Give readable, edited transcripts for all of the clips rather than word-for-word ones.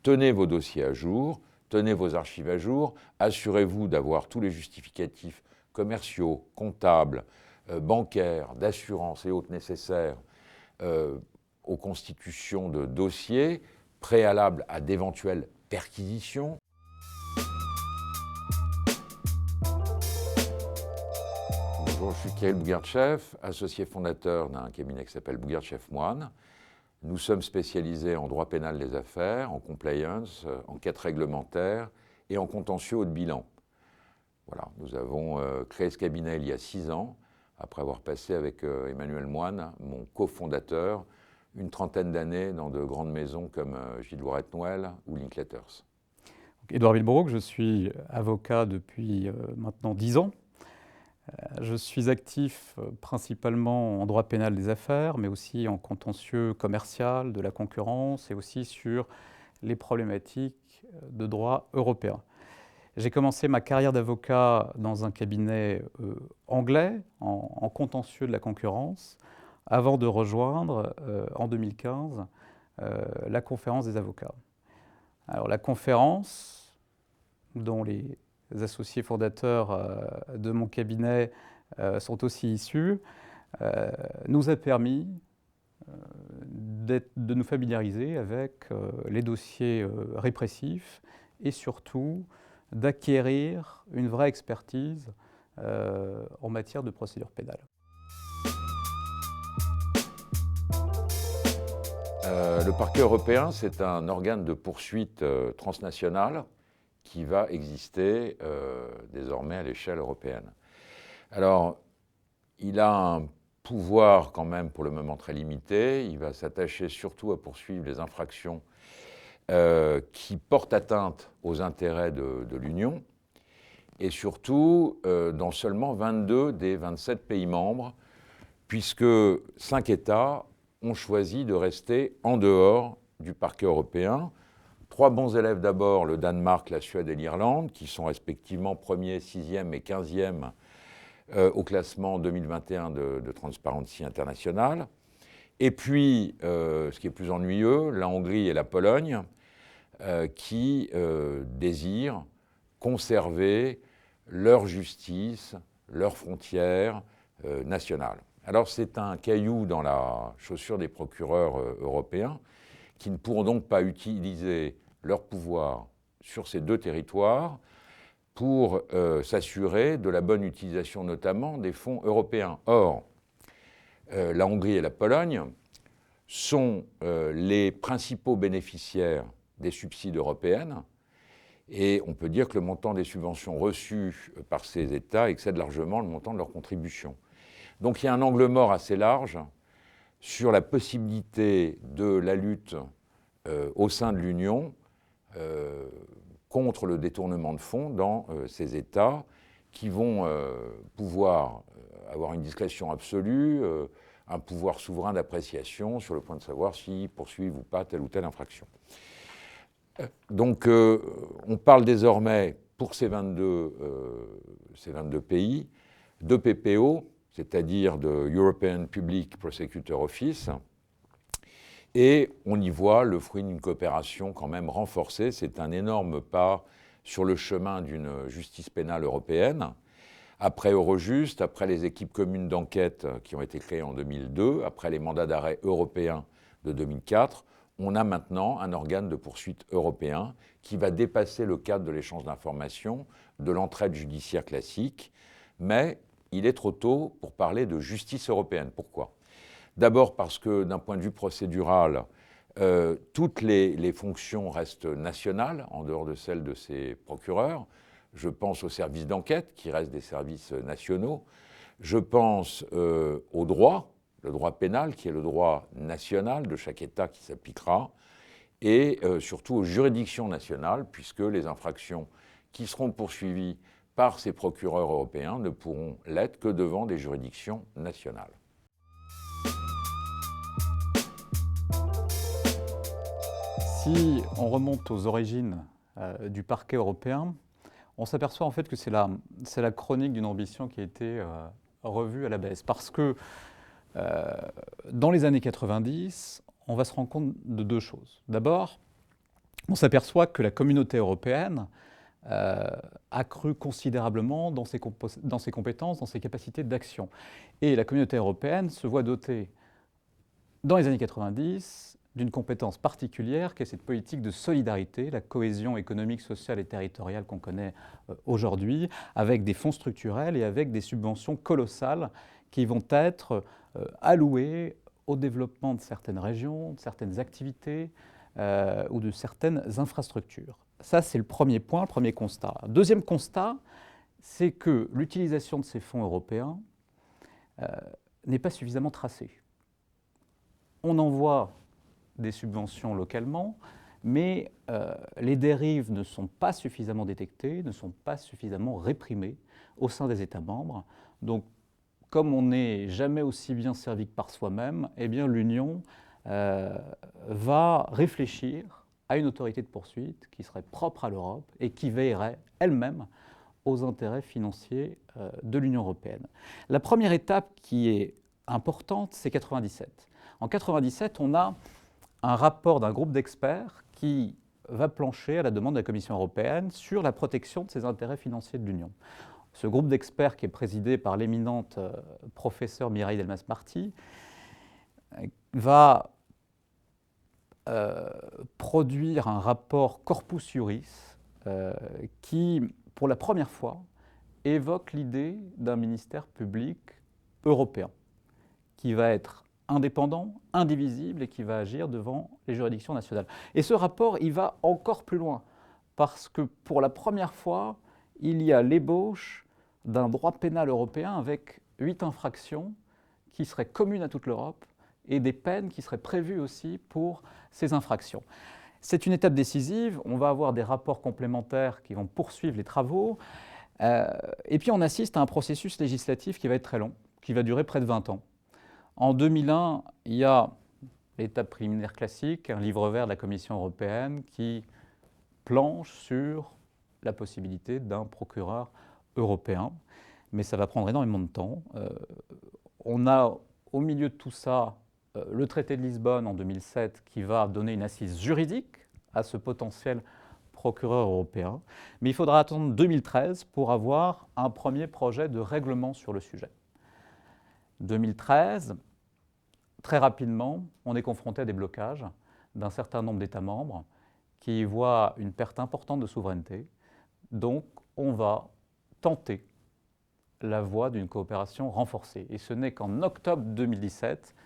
tenez vos dossiers à jour, tenez vos archives à jour, assurez-vous d'avoir tous les justificatifs commerciaux, comptables, bancaires, d'assurance et autres nécessaires aux constitutions de dossiers préalables à d'éventuelles perquisitions. Bonjour, je suis Kirill Bougardchev, associé fondateur d'un cabinet qui s'appelle Bougardchev-Moine. Nous sommes spécialisés en droit pénal des affaires, en compliance, en quête réglementaire et en contentieux haut de bilan. Voilà, nous avons créé ce cabinet il y a 6 ans, après avoir passé avec Emmanuel Moine, mon cofondateur, une trentaine d'années dans de grandes maisons comme Gilles Loiret-Noël ou Linklaters. Édouard Villebrock, je suis avocat depuis maintenant 10 ans. Je suis actif principalement en droit pénal des affaires, mais aussi en contentieux commercial, de la concurrence et aussi sur les problématiques de droit européen. J'ai commencé ma carrière d'avocat dans un cabinet anglais, en contentieux de la concurrence, avant de rejoindre en 2015 la conférence des avocats. Alors la conférence, dont les associés fondateurs de mon cabinet sont aussi issus, nous a permis de nous familiariser avec les dossiers répressifs et surtout d'acquérir une vraie expertise en matière de procédure pénale. Le parquet européen, c'est un organe de poursuite transnational qui va exister désormais à l'échelle européenne. Alors, il a un pouvoir quand même pour le moment très limité. Il va s'attacher surtout à poursuivre les infractions qui portent atteinte aux intérêts de l'Union et surtout dans seulement 22 des 27 pays membres, puisque 5 États ont choisi de rester en dehors du parquet européen. 3 bons élèves d'abord, le Danemark, la Suède et l'Irlande, qui sont respectivement 1er, 6e et 15e au classement 2021 de Transparency International. Et puis, ce qui est plus ennuyeux, la Hongrie et la Pologne, qui désirent conserver leur justice, leurs frontières nationales. Alors c'est un caillou dans la chaussure des procureurs européens qui ne pourront donc pas utiliser leur pouvoir sur ces 2 territoires pour s'assurer de la bonne utilisation notamment des fonds européens. Or, la Hongrie et la Pologne sont les principaux bénéficiaires des subsides européennes et on peut dire que le montant des subventions reçues par ces États excède largement le montant de leur contribution. Donc il y a un angle mort assez large sur la possibilité de la lutte au sein de l'Union contre le détournement de fonds dans ces États qui vont pouvoir avoir une discrétion absolue, un pouvoir souverain d'appréciation sur le point de savoir s'ils poursuivent ou pas telle ou telle infraction. Donc on parle désormais pour ces 22 pays de PPO, c'est-à-dire de European Public Prosecutor Office, et on y voit le fruit d'une coopération quand même renforcée. C'est un énorme pas sur le chemin d'une justice pénale européenne. Après Eurojust, après les équipes communes d'enquête qui ont été créées en 2002, après les mandats d'arrêt européens de 2004, on a maintenant un organe de poursuite européen qui va dépasser le cadre de l'échange d'informations, de l'entraide judiciaire classique, mais il est trop tôt pour parler de justice européenne. Pourquoi ? D'abord parce que d'un point de vue procédural, toutes les fonctions restent nationales, en dehors de celles de ces procureurs. Je pense aux services d'enquête, qui restent des services nationaux. Je pense au droit, le droit pénal, qui est le droit national de chaque État qui s'appliquera, et surtout aux juridictions nationales, puisque les infractions qui seront poursuivies par ces procureurs européens ne pourront l'être que devant des juridictions nationales. Si on remonte aux origines du parquet européen, on s'aperçoit en fait que c'est la chronique d'une ambition qui a été revue à la baisse. Parce que dans les années 90, on va se rendre compte de 2 choses. D'abord, on s'aperçoit que la communauté européenne a cru considérablement dans ses compétences, dans ses capacités d'action. Et la communauté européenne se voit dotée, dans les années 90, d'une compétence particulière qui est cette politique de solidarité, la cohésion économique, sociale et territoriale qu'on connaît aujourd'hui, avec des fonds structurels et avec des subventions colossales qui vont être allouées au développement de certaines régions, de certaines activités ou de certaines infrastructures. Ça, c'est le premier point, le premier constat. Deuxième constat, c'est que l'utilisation de ces fonds européens n'est pas suffisamment tracée. On envoie des subventions localement, mais les dérives ne sont pas suffisamment détectées, ne sont pas suffisamment réprimées au sein des États membres. Donc, comme on n'est jamais aussi bien servi que par soi-même, eh bien l'Union va réfléchir à une autorité de poursuite qui serait propre à l'Europe et qui veillerait elle-même aux intérêts financiers de l'Union européenne. La première étape qui est importante, c'est 1997. En 1997, on a un rapport d'un groupe d'experts qui va plancher à la demande de la Commission européenne sur la protection de ses intérêts financiers de l'Union. Ce groupe d'experts, qui est présidé par l'éminente professeure Mireille Delmas-Marty, va produire un rapport corpus juris qui, pour la première fois, évoque l'idée d'un ministère public européen qui va être indépendant, indivisible et qui va agir devant les juridictions nationales. Et ce rapport, il va encore plus loin, parce que pour la première fois, il y a l'ébauche d'un droit pénal européen avec 8 infractions qui seraient communes à toute l'Europe et des peines qui seraient prévues aussi pour ces infractions. C'est une étape décisive, on va avoir des rapports complémentaires qui vont poursuivre les travaux, et puis on assiste à un processus législatif qui va être très long, qui va durer près de 20 ans. En 2001, il y a l'étape préliminaire classique, un livre vert de la Commission européenne qui planche sur la possibilité d'un procureur européen, mais ça va prendre énormément de temps. On a au milieu de tout ça le traité de Lisbonne en 2007 qui va donner une assise juridique à ce potentiel procureur européen, mais il faudra attendre 2013 pour avoir un premier projet de règlement sur le sujet. 2013, très rapidement, on est confronté à des blocages d'un certain nombre d'États membres qui voient une perte importante de souveraineté. Donc, on va tenter la voie d'une coopération renforcée. Et ce n'est qu'en octobre 2017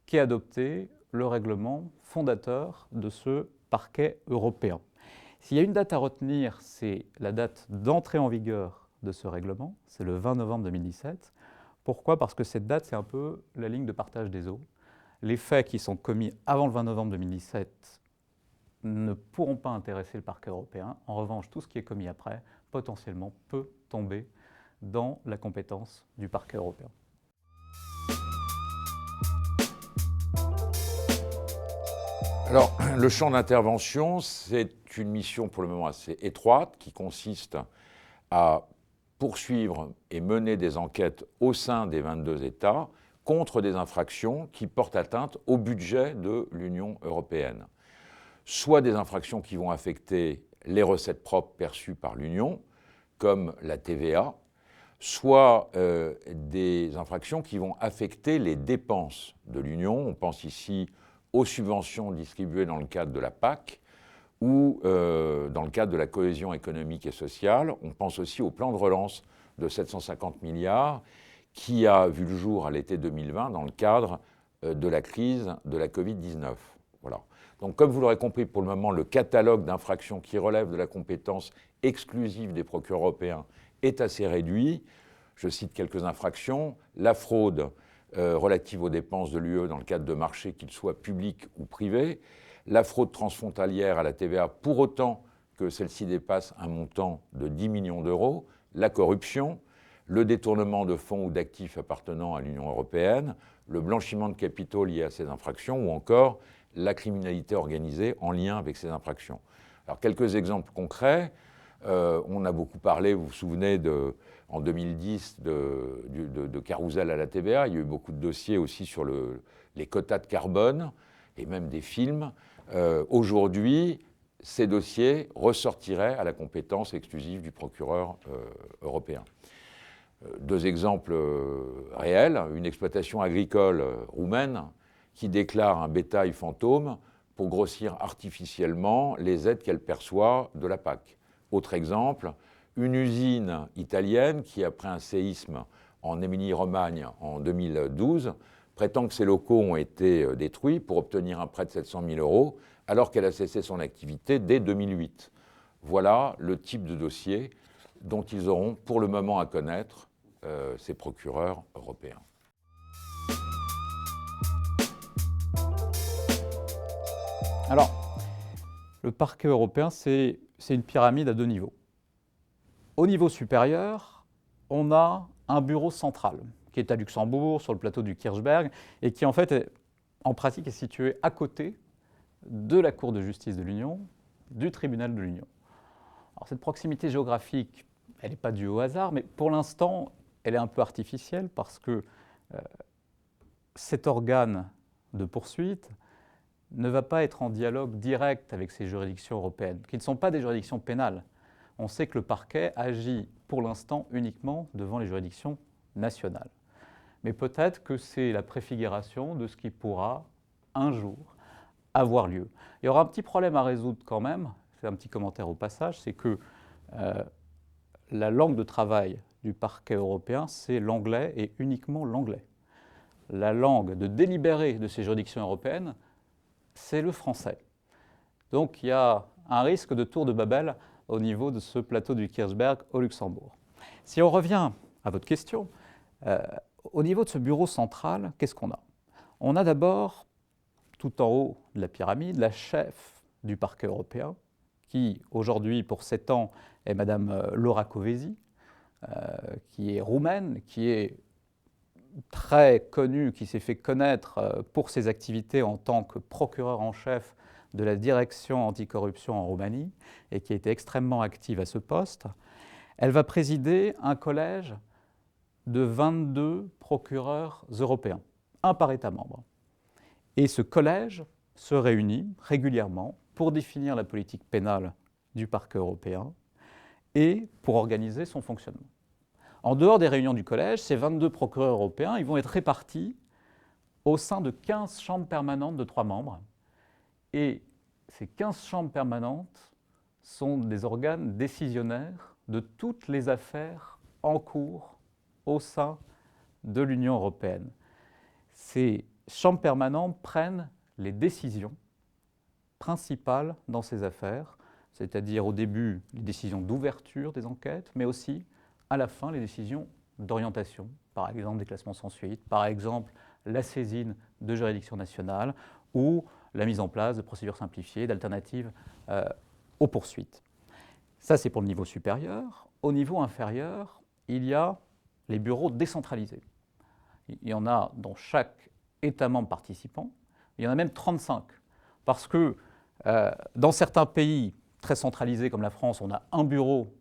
qu'est adopté le règlement fondateur de ce parquet européen. S'il y a une date à retenir, c'est la date d'entrée en vigueur de ce règlement, c'est le 20 novembre 2017. Pourquoi ? Parce que cette date, c'est un peu la ligne de partage des eaux. Les faits qui sont commis avant le 20 novembre 2017 ne pourront pas intéresser le parquet européen. En revanche, tout ce qui est commis après, potentiellement, peut tomber dans la compétence du parquet européen. Alors, le champ d'intervention, c'est une mission pour le moment assez étroite qui consiste à poursuivre et mener des enquêtes au sein des 22 États contre des infractions qui portent atteinte au budget de l'Union européenne. Soit des infractions qui vont affecter les recettes propres perçues par l'Union, comme la TVA, soit des infractions qui vont affecter les dépenses de l'Union. On pense ici aux subventions distribuées dans le cadre de la PAC ou dans le cadre de la cohésion économique et sociale. On pense aussi au plan de relance de 750 milliards qui a vu le jour à l'été 2020 dans le cadre de la crise de la Covid-19. Voilà. Donc, comme vous l'aurez compris, pour le moment, le catalogue d'infractions qui relèvent de la compétence exclusive des procureurs européens est assez réduit. Je cite quelques infractions. La fraude relative aux dépenses de l'UE dans le cadre de marchés, qu'ils soient publics ou privés. La fraude transfrontalière à la TVA, pour autant que celle-ci dépasse un montant de 10 millions d'euros. La corruption, le détournement de fonds ou d'actifs appartenant à l'Union européenne, le blanchiment de capitaux lié à ces infractions ou encore la criminalité organisée en lien avec ces infractions. Alors, quelques exemples concrets. On a beaucoup parlé, vous vous souvenez, en 2010 de carrousel à la TVA. Il y a eu beaucoup de dossiers aussi sur les quotas de carbone et même des films. Aujourd'hui, ces dossiers ressortiraient à la compétence exclusive du procureur européen. Deux exemples réels, une exploitation agricole roumaine qui déclare un bétail fantôme pour grossir artificiellement les aides qu'elle perçoit de la PAC. Autre exemple, une usine italienne qui, après un séisme en Émilie-Romagne en 2012, prétend que ses locaux ont été détruits pour obtenir un prêt de 700 000 € alors qu'elle a cessé son activité dès 2008. Voilà le type de dossier dont ils auront pour le moment à connaître ces procureurs européens. Alors, le parquet européen, c'est une pyramide à deux niveaux. Au niveau supérieur, on a un bureau central qui est à Luxembourg, sur le plateau du Kirchberg, et qui en fait, en pratique, est situé à côté de la Cour de justice de l'Union, du tribunal de l'Union. Alors cette proximité géographique, elle n'est pas due au hasard, mais pour l'instant, elle est un peu artificielle parce que cet organe de poursuite ne va pas être en dialogue direct avec ces juridictions européennes, qui ne sont pas des juridictions pénales. On sait que le parquet agit pour l'instant uniquement devant les juridictions nationales. Mais peut-être que c'est la préfiguration de ce qui pourra un jour avoir lieu. Il y aura un petit problème à résoudre quand même, c'est un petit commentaire au passage, c'est que la langue de travail du parquet européen, c'est l'anglais et uniquement l'anglais. La langue de délibéré de ces juridictions européennes, c'est le français. Donc il y a un risque de tour de Babel au niveau de ce plateau du Kirchberg au Luxembourg. Si on revient à votre question, au niveau de ce bureau central, qu'est-ce qu'on a? On a d'abord, tout en haut de la pyramide, la chef du parquet européen, qui aujourd'hui, pour 7 ans, est Madame Laura Kövesi, qui est roumaine, qui est très connue, qui s'est fait connaître pour ses activités en tant que procureur en chef de la direction anticorruption en Roumanie et qui a été extrêmement active à ce poste. Elle va présider un collège de 22 procureurs européens, un par État membre. Et ce collège se réunit régulièrement pour définir la politique pénale du parquet européen et pour organiser son fonctionnement. En dehors des réunions du collège, ces 22 procureurs européens ils vont être répartis au sein de 15 chambres permanentes de 3 membres. Et ces 15 chambres permanentes sont des organes décisionnaires de toutes les affaires en cours au sein de l'Union européenne. Ces chambres permanentes prennent les décisions principales dans ces affaires, c'est-à-dire au début les décisions d'ouverture des enquêtes, mais aussi à la fin les décisions d'orientation, par exemple des classements sans suite, par exemple la saisine de juridictions nationales ou la mise en place de procédures simplifiées, d'alternatives aux poursuites. Ça, c'est pour le niveau supérieur. Au niveau inférieur, il y a les bureaux décentralisés. Il y en a dans chaque État membre participant. Il y en a même 35. Parce que dans certains pays très centralisés comme la France, on a un bureau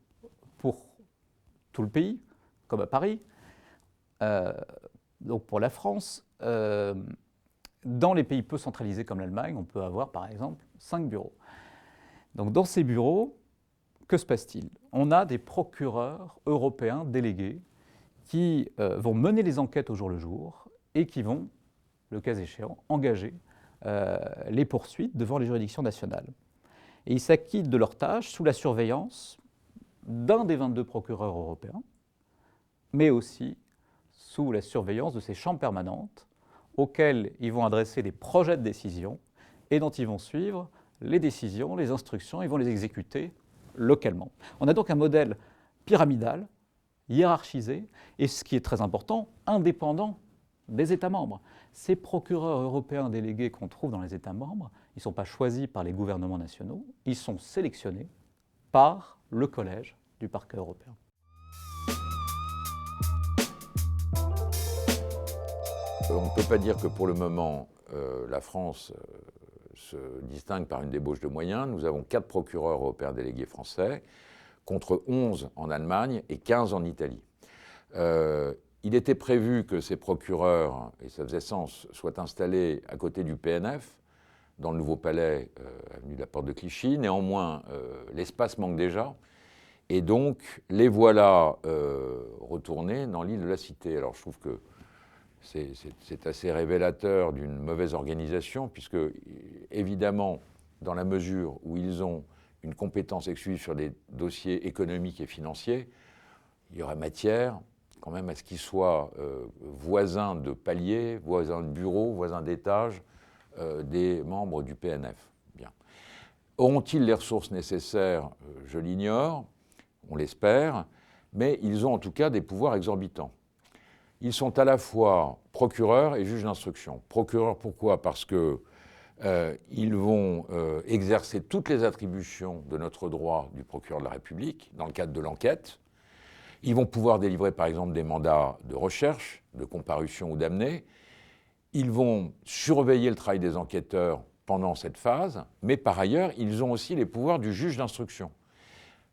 pour tout le pays, comme à Paris. Donc pour la France, dans les pays peu centralisés comme l'Allemagne, on peut avoir par exemple 5 bureaux. Donc dans ces bureaux, que se passe-t-il? On a des procureurs européens délégués qui vont mener les enquêtes au jour le jour et qui vont, le cas échéant, engager les poursuites devant les juridictions nationales. Et ils s'acquittent de leurs tâches sous la surveillance d'un des 22 procureurs européens, mais aussi sous la surveillance de ces chambres permanentes auxquelles ils vont adresser des projets de décision et dont ils vont suivre les décisions, les instructions, ils vont les exécuter localement. On a donc un modèle pyramidal, hiérarchisé, et ce qui est très important, indépendant des États membres. Ces procureurs européens délégués qu'on trouve dans les États membres, ils ne sont pas choisis par les gouvernements nationaux, ils sont sélectionnés par le collège du parquet européen. On ne peut pas dire que pour le moment, la France se distingue par une débauche de moyens. Nous avons 4 procureurs européens délégués français, contre 11 en Allemagne et 15 en Italie. Il était prévu que ces procureurs, et ça faisait sens, soient installés à côté du PNF, dans le nouveau palais, avenue de la Porte de Clichy. Néanmoins, l'espace manque déjà. Et donc, les voilà retournés dans l'île de la Cité. Alors, je trouve que c'est assez révélateur d'une mauvaise organisation, puisque, évidemment, dans la mesure où ils ont une compétence exclusive sur des dossiers économiques et financiers, il y aurait matière quand même à ce qu'ils soient voisins de paliers, voisins de bureaux, voisins d'étages des membres du PNF. Bien. Auront-ils les ressources nécessaires? Je l'ignore. On l'espère, mais ils ont en tout cas des pouvoirs exorbitants. Ils sont à la fois procureurs et juges d'instruction. Procureurs, pourquoi? Parce qu'ils vont exercer toutes les attributions de notre droit du procureur de la République dans le cadre de l'enquête. Ils vont pouvoir délivrer par exemple des mandats de recherche, de comparution ou d'amener. Ils vont surveiller le travail des enquêteurs pendant cette phase, mais par ailleurs, ils ont aussi les pouvoirs du juge d'instruction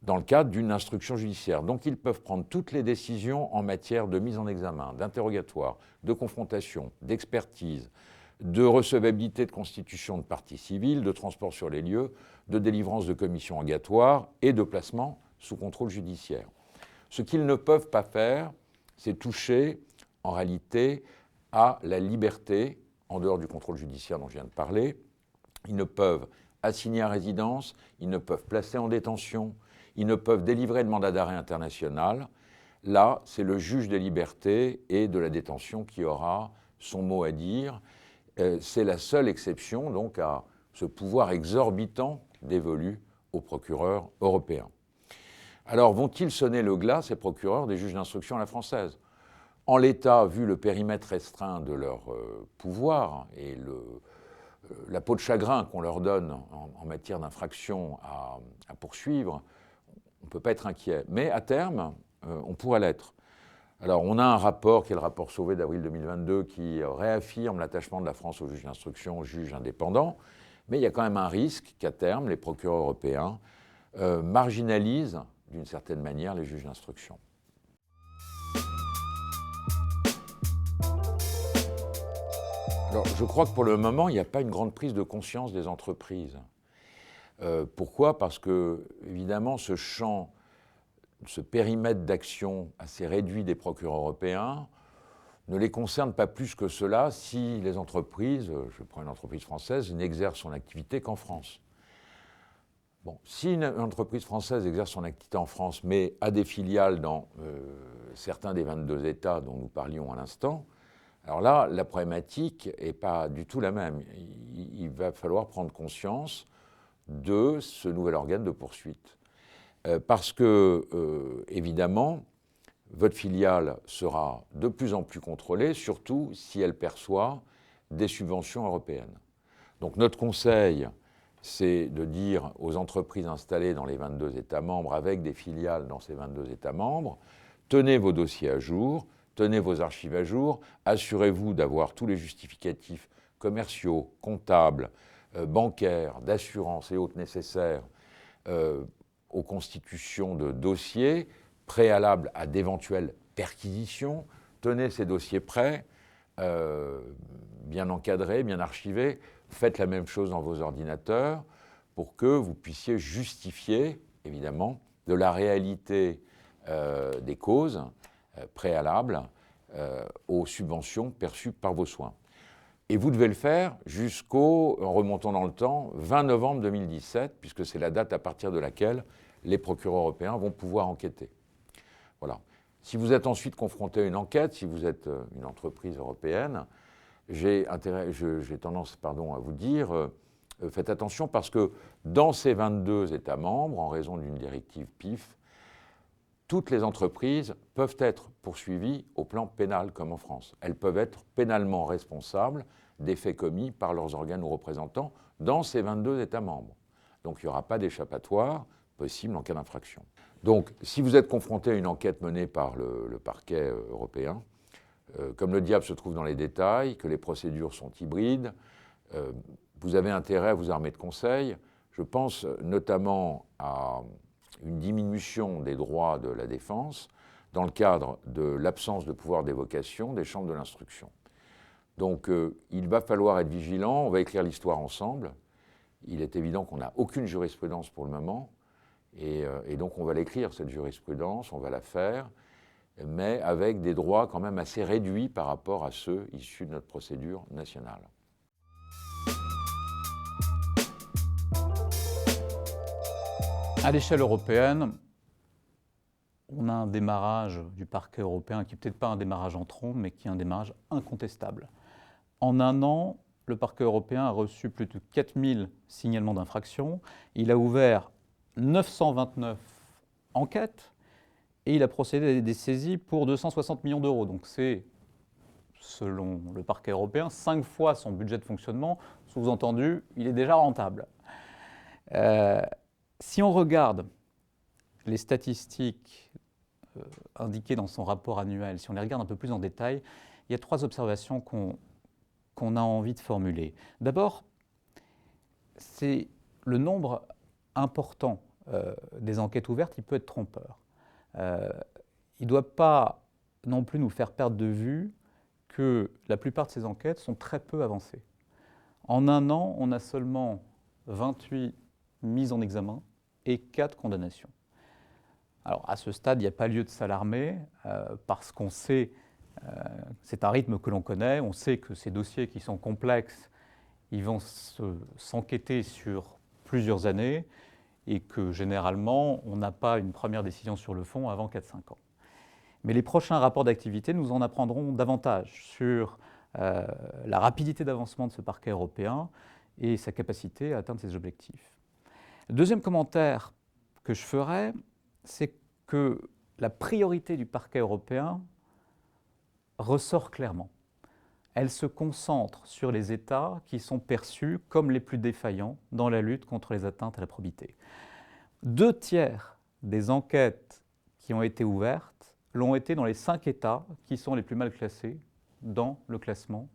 dans le cadre d'une instruction judiciaire. Donc ils peuvent prendre toutes les décisions en matière de mise en examen, d'interrogatoire, de confrontation, d'expertise, de recevabilité de constitution de partie civile, de transport sur les lieux, de délivrance de commissions rogatoires et de placement sous contrôle judiciaire. Ce qu'ils ne peuvent pas faire, c'est toucher en réalité à la liberté, en dehors du contrôle judiciaire dont je viens de parler. Ils ne peuvent assigner à résidence, ils ne peuvent placer en détention, ils ne peuvent délivrer de mandat d'arrêt international. Là, c'est le juge des libertés et de la détention qui aura son mot à dire. C'est la seule exception donc à ce pouvoir exorbitant dévolu aux procureurs européens. Alors, vont-ils sonner le glas, ces procureurs, des juges d'instruction à la française? En l'état, vu le périmètre restreint de leur pouvoir et la peau de chagrin qu'on leur donne en matière d'infraction à poursuivre, on ne peut pas être inquiet. Mais à terme, on pourrait l'être. Alors, on a un rapport, qui est le rapport Sauvé d'avril 2022, qui réaffirme l'attachement de la France aux juges d'instruction, aux juges indépendants. Mais il y a quand même un risque qu'à terme, les procureurs européens marginalisent, d'une certaine manière, les juges d'instruction. Alors, je crois que pour le moment, il n'y a pas une grande prise de conscience des entreprises. Pourquoi? Parce que, évidemment, ce champ, ce périmètre d'action assez réduit des procureurs européens ne les concerne pas plus que cela si les entreprises, je prends une entreprise française, n'exercent son activité qu'en France. Bon, si une entreprise française exerce son activité en France, mais a des filiales dans certains des 22 États dont nous parlions à l'instant, alors là, la problématique n'est pas du tout la même. Il va falloir prendre conscience de ce nouvel organe de poursuite. Parce que, évidemment, votre filiale sera de plus en plus contrôlée, surtout si elle perçoit des subventions européennes. Donc notre conseil, c'est de dire aux entreprises installées dans les 22 États membres, avec des filiales dans ces 22 États membres, tenez vos dossiers à jour, tenez vos archives à jour, assurez-vous d'avoir tous les justificatifs commerciaux, comptables, bancaires, d'assurance et autres nécessaires aux constitutions de dossiers préalables à d'éventuelles perquisitions. Tenez ces dossiers prêts, bien encadrés, bien archivés. Faites la même chose dans vos ordinateurs pour que vous puissiez justifier, évidemment, de la réalité des causes préalables aux subventions perçues par vos soins. Et vous devez le faire jusqu'au, en remontant dans le temps, 20 novembre 2017, puisque c'est la date à partir de laquelle les procureurs européens vont pouvoir enquêter. Voilà. Si vous êtes ensuite confronté à une enquête, si vous êtes une entreprise européenne, j'ai tendance à vous dire, faites attention parce que dans ces 22 États membres, en raison d'une directive PIF, toutes les entreprises peuvent être poursuivies au plan pénal comme en France. Elles peuvent être pénalement responsables des faits commis par leurs organes ou représentants dans ces 22 États membres. Donc il n'y aura pas d'échappatoire possible en cas d'infraction. Donc si vous êtes confronté à une enquête menée par le parquet européen, comme le diable se trouve dans les détails, que les procédures sont hybrides, vous avez intérêt à vous armer de conseils. Je pense notamment à une diminution des droits de la défense dans le cadre de l'absence de pouvoir d'évocation des chambres de l'instruction. Donc il va falloir être vigilant, on va écrire l'histoire ensemble, il est évident qu'on n'a aucune jurisprudence pour le moment, et donc on va l'écrire, cette jurisprudence, on va la faire, mais avec des droits quand même assez réduits par rapport à ceux issus de notre procédure nationale. À l'échelle européenne, on a un démarrage du parquet européen qui n'est peut-être pas un démarrage en trombe, mais qui est un démarrage incontestable. En un an, le parquet européen a reçu plus de 4000 signalements d'infraction. Il a ouvert 929 enquêtes et il a procédé à des saisies pour 260 millions d'euros. Donc c'est, selon le parquet européen, 5 fois son budget de fonctionnement. Sous-entendu, il est déjà rentable. Si on regarde les statistiques indiquées dans son rapport annuel, si on les regarde un peu plus en détail, il y a 3 observations qu'on a envie de formuler. D'abord, c'est le nombre important des enquêtes ouvertes, il peut être trompeur. Il ne doit pas non plus nous faire perdre de vue que la plupart de ces enquêtes sont très peu avancées. En un an, on a seulement 28 mises en examen et 4 condamnations. Alors à ce stade, il n'y a pas lieu de s'alarmer parce qu'on sait, c'est un rythme que l'on connaît, on sait que ces dossiers qui sont complexes, ils vont s'enquêter sur plusieurs années et que généralement, on n'a pas une première décision sur le fond avant 4-5 ans. Mais les prochains rapports d'activité nous en apprendront davantage sur la rapidité d'avancement de ce parquet européen et sa capacité à atteindre ses objectifs. Le deuxième commentaire que je ferai, c'est que la priorité du parquet européen ressort clairement. Elle se concentre sur les États qui sont perçus comme les plus défaillants dans la lutte contre les atteintes à la probité. 2 tiers des enquêtes qui ont été ouvertes l'ont été dans les 5 États qui sont les plus mal classés dans le classement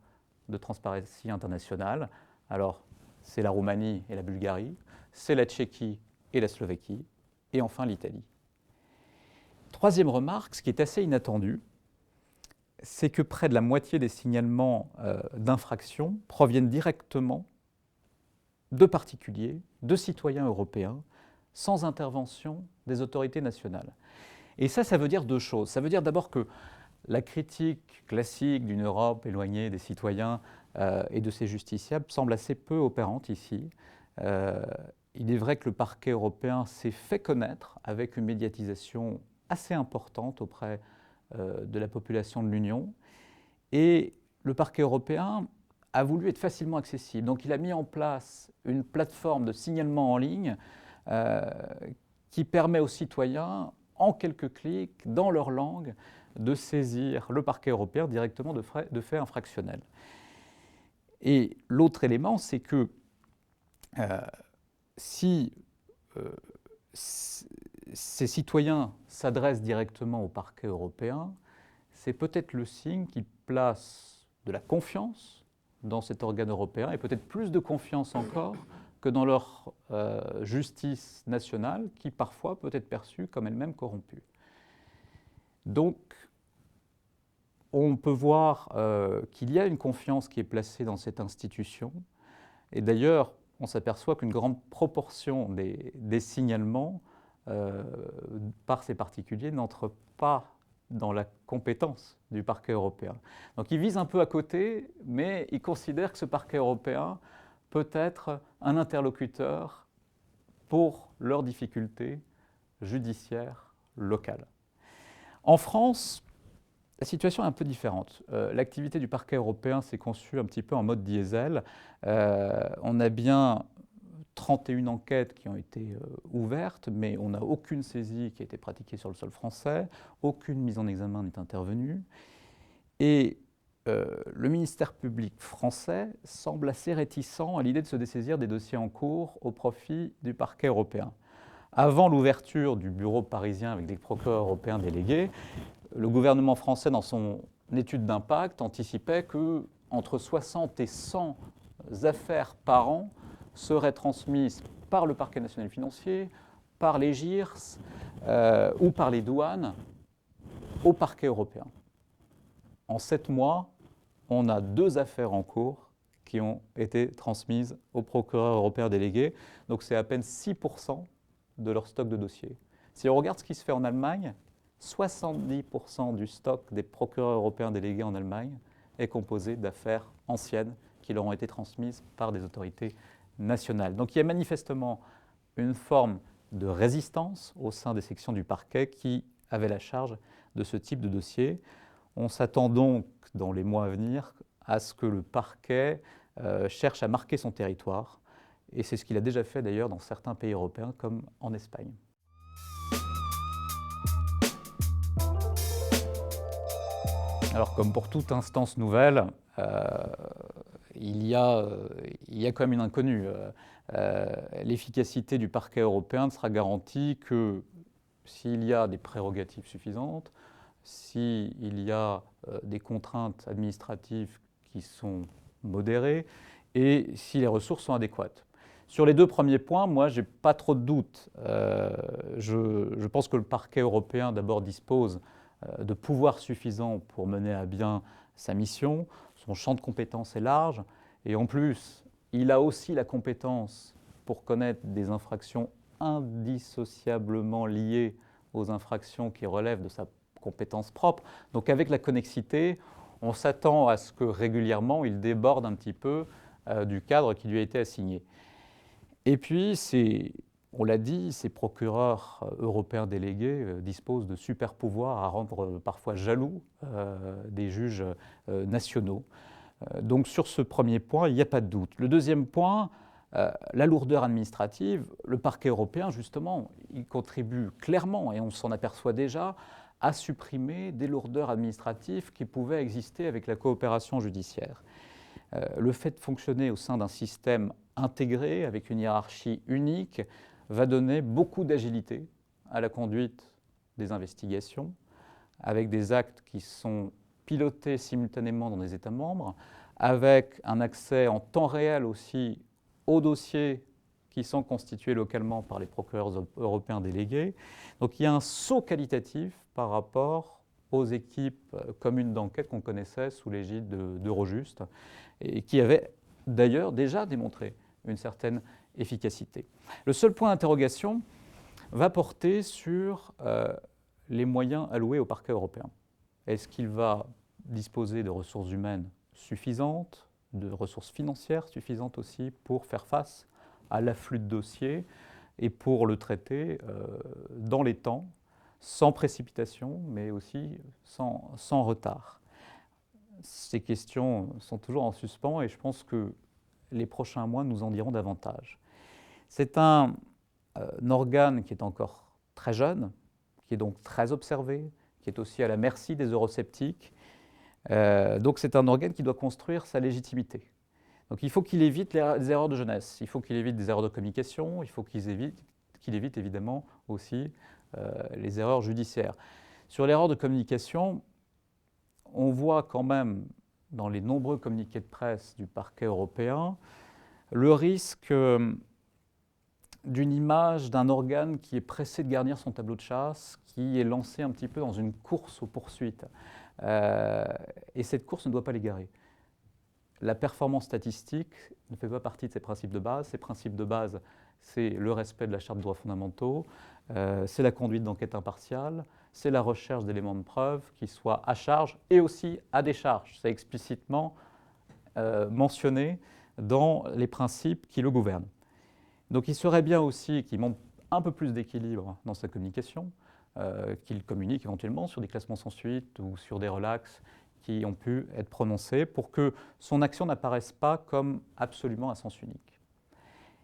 de Transparency International. Alors, c'est la Roumanie et la Bulgarie, c'est la Tchéquie et la Slovaquie, et enfin l'Italie. Troisième remarque, ce qui est assez inattendu, c'est que près de la moitié des signalements d'infraction proviennent directement de particuliers, de citoyens européens, sans intervention des autorités nationales. Et ça veut dire 2 choses. Ça veut dire d'abord que la critique classique d'une Europe éloignée des citoyens et de ses justiciables semble assez peu opérante ici. Il est vrai que le parquet européen s'est fait connaître avec une médiatisation assez importante auprès de la population de l'Union. Et le parquet européen a voulu être facilement accessible. Donc il a mis en place une plateforme de signalement en ligne qui permet aux citoyens, en quelques clics, dans leur langue, de saisir le parquet européen directement de faits infractionnels. Et l'autre élément, c'est que si ces citoyens s'adressent directement au parquet européen, c'est peut-être le signe qu'ils placent de la confiance dans cet organe européen et peut-être plus de confiance encore que dans leur justice nationale qui parfois peut être perçue comme elle-même corrompue. Donc, on peut voir qu'il y a une confiance qui est placée dans cette institution. Et d'ailleurs, on s'aperçoit qu'une grande proportion des signalements par ces particuliers n'entrent pas dans la compétence du parquet européen. Donc ils visent un peu à côté, mais ils considèrent que ce parquet européen peut être un interlocuteur pour leurs difficultés judiciaires locales. En France, la situation est un peu différente. L'activité du parquet européen s'est conçue un petit peu en mode diesel. On a bien 31 enquêtes qui ont été ouvertes, mais on n'a aucune saisie qui a été pratiquée sur le sol français, aucune mise en examen n'est intervenue. Et le ministère public français semble assez réticent à l'idée de se dessaisir des dossiers en cours au profit du parquet européen. Avant l'ouverture du bureau parisien avec des procureurs européens délégués, le gouvernement français, dans son étude d'impact, anticipait qu'entre 60 et 100 affaires par an seraient transmises par le parquet national financier, par les GIRS ou par les douanes au parquet européen. En 7 mois, on a 2 affaires en cours qui ont été transmises au procureur européen délégué. Donc c'est à peine 6% de leur stock de dossiers. Si on regarde ce qui se fait en Allemagne, 70% du stock des procureurs européens délégués en Allemagne est composé d'affaires anciennes qui leur ont été transmises par des autorités nationales. Donc il y a manifestement une forme de résistance au sein des sections du parquet qui avaient la charge de ce type de dossier. On s'attend donc, dans les mois à venir, à ce que le parquet cherche à marquer son territoire. Et c'est ce qu'il a déjà fait d'ailleurs dans certains pays européens, comme en Espagne. Alors, comme pour toute instance nouvelle, il y a quand même une inconnue. L'efficacité du parquet européen ne sera garantie que s'il y a des prérogatives suffisantes, s'il y a des contraintes administratives qui sont modérées et si les ressources sont adéquates. Sur les deux premiers points, moi, je n'ai pas trop de doutes. Je pense que le parquet européen, d'abord, dispose de pouvoirs suffisants pour mener à bien sa mission. Son champ de compétences est large. Et en plus, il a aussi la compétence pour connaître des infractions indissociablement liées aux infractions qui relèvent de sa compétence propre. Donc avec la connexité, on s'attend à ce que régulièrement, il déborde un petit peu du cadre qui lui a été assigné. Et puis, on l'a dit, ces procureurs européens délégués disposent de super pouvoirs à rendre parfois jaloux des juges nationaux. Donc sur ce premier point, il n'y a pas de doute. Le deuxième point, la lourdeur administrative, le parquet européen, justement, il contribue clairement, et on s'en aperçoit déjà, à supprimer des lourdeurs administratives qui pouvaient exister avec la coopération judiciaire. Le fait de fonctionner au sein d'un système intégré, avec une hiérarchie unique, va donner beaucoup d'agilité à la conduite des investigations, avec des actes qui sont pilotés simultanément dans les États membres, avec un accès en temps réel aussi aux dossiers qui sont constitués localement par les procureurs européens délégués. Donc il y a un saut qualitatif par rapport aux équipes communes d'enquête qu'on connaissait sous l'égide d'Eurojust et qui avaient d'ailleurs déjà démontré une certaine efficacité. Le seul point d'interrogation va porter sur les moyens alloués au parquet européen. Est-ce qu'il va disposer de ressources humaines suffisantes, de ressources financières suffisantes aussi pour faire face à l'afflux de dossiers et pour le traiter dans les temps, sans précipitation, mais aussi sans retard. Ces questions sont toujours en suspens et je pense que les prochains mois nous en diront davantage. C'est un organe qui est encore très jeune, qui est donc très observé, qui est aussi à la merci des eurosceptiques. Donc c'est un organe qui doit construire sa légitimité. Donc il faut qu'il évite les erreurs de jeunesse, il faut qu'il évite des erreurs de communication, il faut qu'il évite évidemment aussi les erreurs judiciaires. Sur l'erreur de communication, on voit quand même dans les nombreux communiqués de presse du parquet européen le risque d'une image d'un organe qui est pressé de garnir son tableau de chasse, qui est lancé un petit peu dans une course aux poursuites. Et cette course ne doit pas l'égarer. La performance statistique ne fait pas partie de ses principes de base. Ses principes de base, c'est le respect de la Charte des droits fondamentaux, c'est la conduite d'enquête impartiale, c'est la recherche d'éléments de preuve qui soient à charge et aussi à décharge. C'est explicitement mentionné dans les principes qui le gouvernent. Donc il serait bien aussi qu'il montre un peu plus d'équilibre dans sa communication, qu'il communique éventuellement sur des classements sans suite ou sur des relax qui ont pu être prononcés pour que son action n'apparaisse pas comme absolument à sens unique.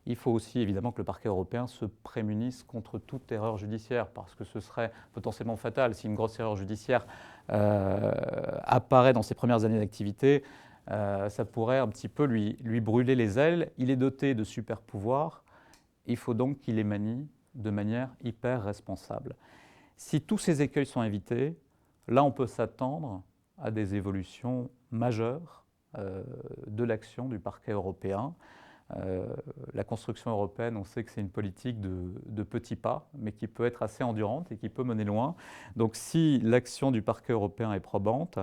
Il faut aussi évidemment que le parquet européen se prémunisse contre toute erreur judiciaire, parce que ce serait potentiellement fatal si une grosse erreur judiciaire apparaît dans ses premières années d'activité. Ça pourrait un petit peu lui brûler les ailes. Il est doté de super pouvoirs, il faut donc qu'il les manie de manière hyper responsable. Si tous ces écueils sont évités, là on peut s'attendre à des évolutions majeures de l'action du parquet européen. La construction européenne, on sait que c'est une politique de petits pas, mais qui peut être assez endurante et qui peut mener loin. Donc si l'action du parquet européen est probante,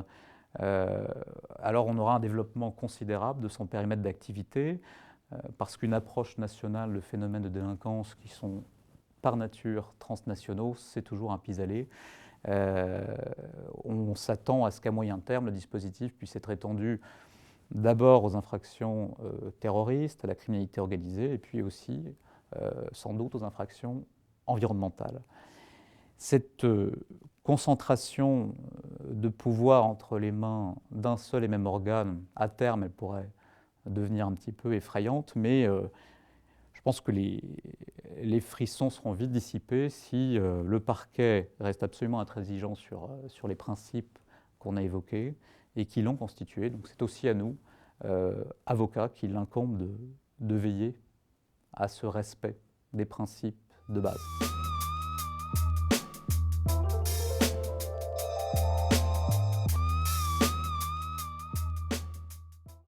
alors on aura un développement considérable de son périmètre d'activité, parce qu'une approche nationale de phénomènes de délinquance qui sont par nature transnationaux, c'est toujours un pis-aller. On s'attend à ce qu'à moyen terme, le dispositif puisse être étendu d'abord aux infractions terroristes, à la criminalité organisée, et puis aussi, sans doute, aux infractions environnementales. Cette concentration de pouvoir entre les mains d'un seul et même organe, à terme, elle pourrait devenir un petit peu effrayante, mais je pense que les frissons seront vite dissipés si le parquet reste absolument intransigeant sur les principes qu'on a évoqués et qui l'ont constitué. Donc c'est aussi à nous, avocats, qu'il incombe de veiller à ce respect des principes de base.